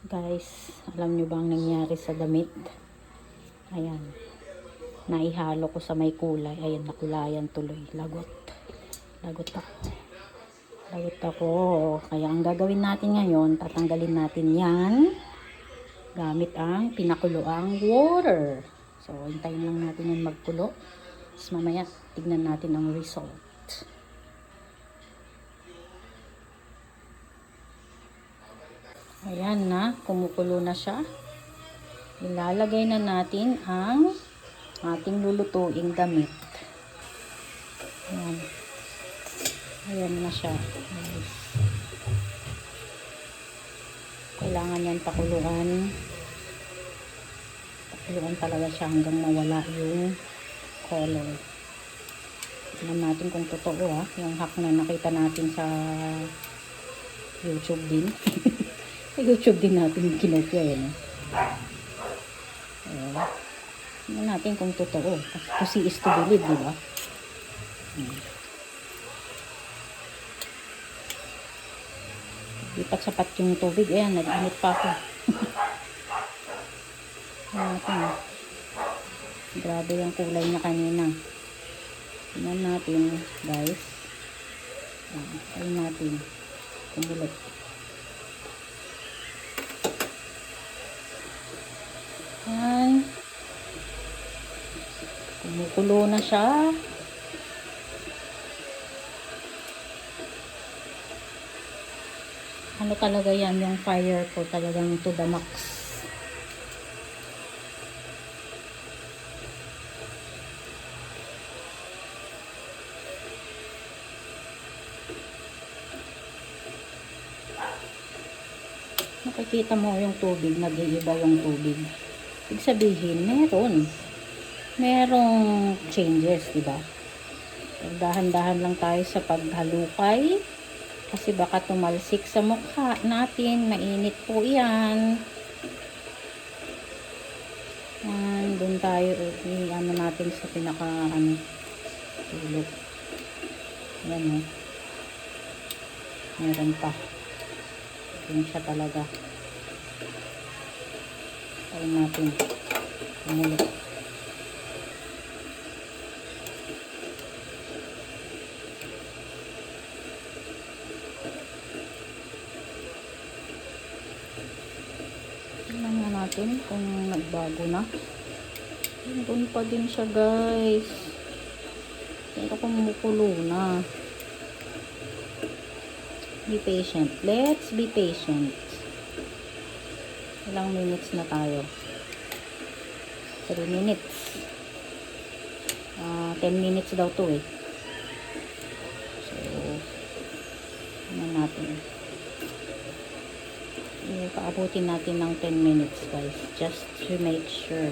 Guys, alam nyo bang nangyari sa damit? Ayan. Naihalo ko sa may kulay. Ayan, nakulayan tuloy. Lagot. Lagot ako. Lagot ako. Kaya ang gagawin natin ngayon, tatanggalin natin yan gamit ang pinakuloang water. So, hintayin lang natin yan magkulo. Tapos mamaya, tignan natin ang result. Ayan na, kumukulo na siya. Ilalagay na natin ang ating lulutuing damit. Ayan. Ayan na siya. Kailangan yan pakuluan. Pakuluan talaga siya hanggang mawala yung color. Tignan natin kung totoo yung hack na nakita natin sa YouTube din. Sa YouTube din natin kinopya yun. Tignan natin kung totoo. To see is to believe, di ba? Di pa sapat yung tubig. Ayan, nag-init pa ako. Ayan natin. Grabe yung kulay niya kanina. Tignan natin, guys. Ayan natin. Kumulot. Ayan. Kumukulo na siya. Ano talaga yan, yung fire ko talagang to the max. Nakikita mo yung tubig, nag-iiba yung tubig. Ibig sabihin, merong changes, diba? Dahan-dahan lang tayo sa paghalukay. Kasi baka tumalsik sa mukha natin. Mainit po yan. Doon tayo. Ano natin sa pinaka tulog. Yan meron pa. Yan siya talaga. Tayo natin. Kumulot. Tingnan natin kung nagbago na. Doon pa din siya, guys. Pero kumukulo na. Be patient. Let's be patient. Ilang minutes na tayo? 3 minutes. 10 minutes daw to eh. So, ano natin? Paabutin natin ng 10 minutes, guys. Just to make sure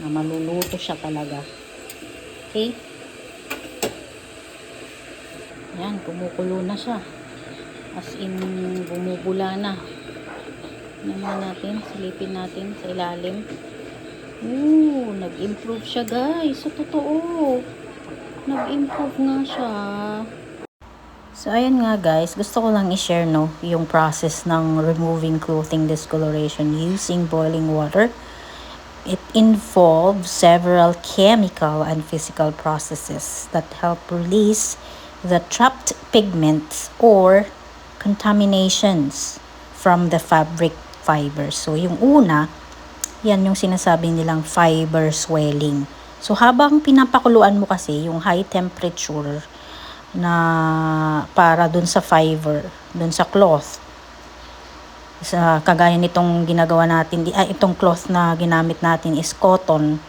na maluluto siya talaga. Okay? Yan, kumukulo na siya. As in, bumubula na. Naman natin, silipin natin sa ilalim. Nag-improve siya, guys. Sa totoo. Nag-improve nga siya. So, ayan nga, guys. Gusto ko lang i-share, yung process ng removing clothing discoloration using boiling water. It involves several chemical and physical processes that help release the trapped pigments or contaminations from the fabric fibers. So, yung una, yan yung sinasabi nilang fiber swelling. So, habang pinapakuluan mo kasi yung high temperature na para dun sa fiber, dun sa cloth, sa kagaya nitong ginagawa natin, itong cloth na ginamit natin is cotton.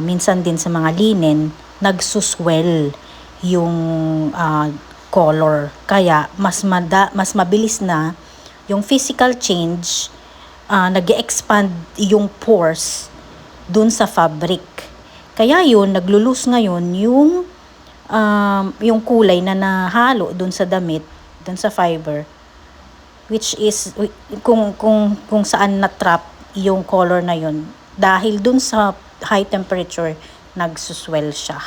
Minsan din sa mga linen, nagsuswell yung color. Kaya mas mabilis na yung physical change, nag-expand yung pores dun sa fabric. Kaya yun, naglulus ngayon yung kulay na nahalo dun sa damit, dun sa fiber, which is kung saan na-trap yung color na yun. Dahil dun sa high temperature, nagsuswell siya.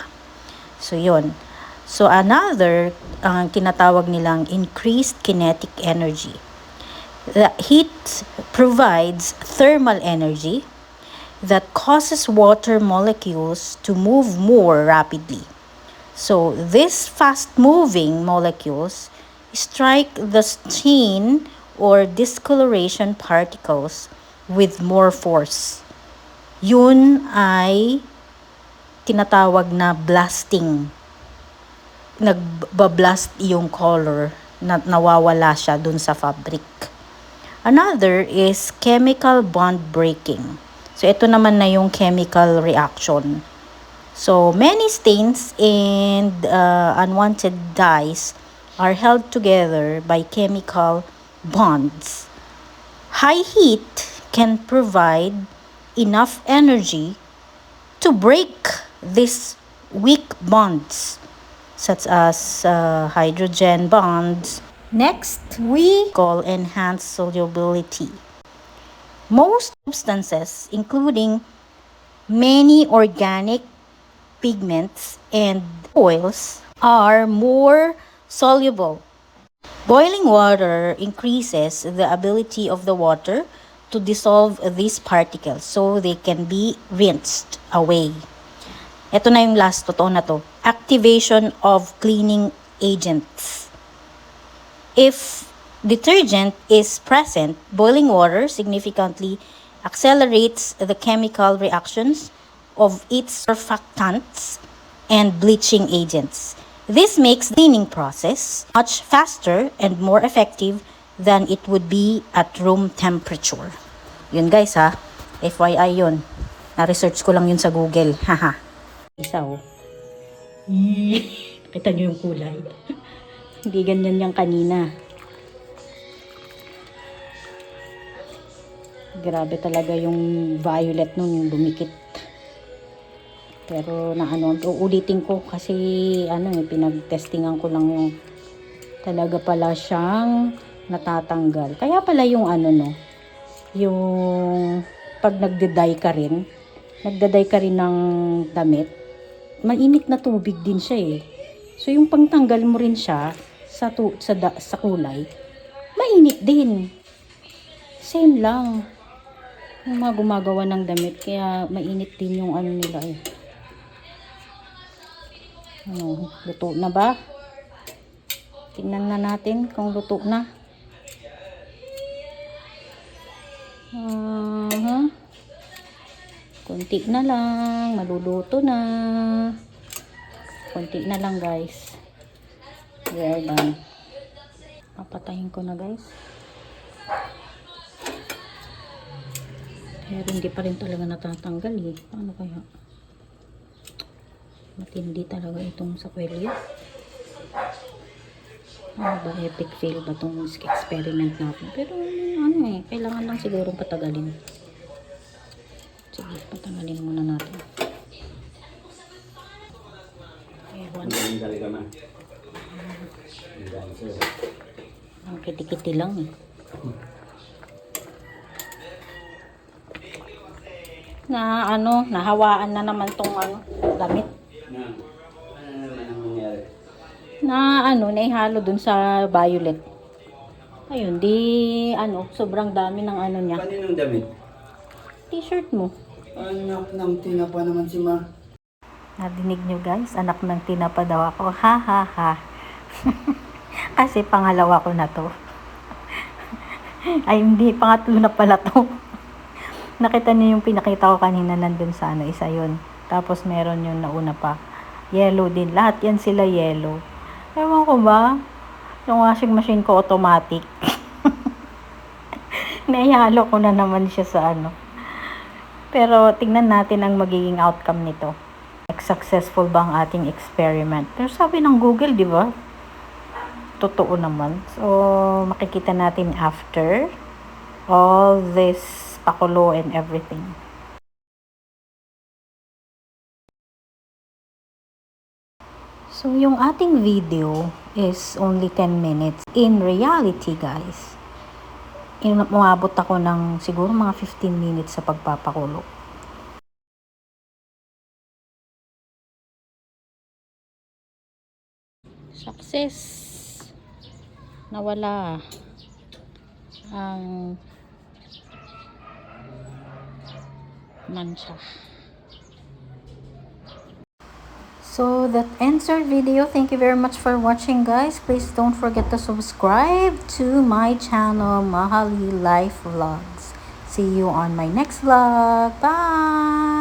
So, yun. So, another, tinatawag nilang increased kinetic energy. The heat provides thermal energy that causes water molecules to move more rapidly. So these fast-moving molecules strike the stain or discoloration particles with more force. Yun ay tinatawag na blasting. Nagbablast yung color na nawawala siya dun sa fabric. Another is chemical bond breaking. So ito naman na yung chemical reaction. So many stains and unwanted dyes are held together by chemical bonds. High heat can provide enough energy to break these weak bonds, such as hydrogen bonds. Next, we call enhanced solubility. Most substances, including many organic pigments and oils, are more soluble. Boiling water increases the ability of the water to dissolve these particles so they can be rinsed away. Ito na yung last, totoo na to. Activation of cleaning agents. If detergent is present, boiling water significantly accelerates the chemical reactions of its surfactants and bleaching agents. This makes the cleaning process much faster and more effective than it would be at room temperature. Yun guys ha, FYI yun. Na-research ko lang yun sa Google. Haha. Isa oh. Kita nyo yung kulay. Hindi ganyan yung kanina. Grabe talaga yung violet nun, yung dumikit. Pero uulitin ko kasi pinagtestingan ko lang yung talaga pala siyang natatanggal. Kaya pala yung yung pag nagde-dye ka rin ng damit, mainit na tubig din siya eh. So yung pangtanggal mo rin siya sa kulay, mainit din. Same lang. Yung mga gumagawa ng damit, kaya mainit din yung nila eh. Luto na ba? Tingnan na natin kung luto na. Kunti na lang, maluluto na. Kunti na lang guys. We are done. Papatayin ko na guys. Pero hindi pa rin talaga natatanggal eh. Paano kaya? Matindi talaga itong sakwelya. Ano ba, epic fail ba itong experiment natin? Pero kailangan lang siguro patagalin. Sige, patagalin muna natin. Ang kiti-kiti lang eh. Nahawaan na naman tong damit. Naihalo dun sa violet. Ayun, sobrang dami ng niya. Kaninong damit? T-shirt mo. Anak ng tinapa naman si Ma. Nadinig nyo guys, anak ng tinapa daw ako. Ha ha ha. Kasi pangalawa ko na to. Ay hindi, pangatlo na pala to. Nakita niyo yung pinakita ko kanina nandun sa isa yun. Tapos meron yung nauna pa. Yellow din. Lahat yan sila yellow. Ewan ko ba? Yung washing machine ko automatic. Naihalo ko na naman siya sa Pero tingnan natin ang magiging outcome nito. Successful ba ang ating experiment? Pero sabi ng Google, di ba? Totoo naman. So, makikita natin after all this pakulo and everything. So, yung ating video is only 10 minutes. In reality, guys, umabot ako ng siguro mga 15 minutes sa pagpapakulo. Success! Nawala. ang mancha. So that ends our video. Thank you very much for watching, guys. Please don't forget to subscribe to my channel, Mahali Life Vlogs. See you on my next vlog. Bye!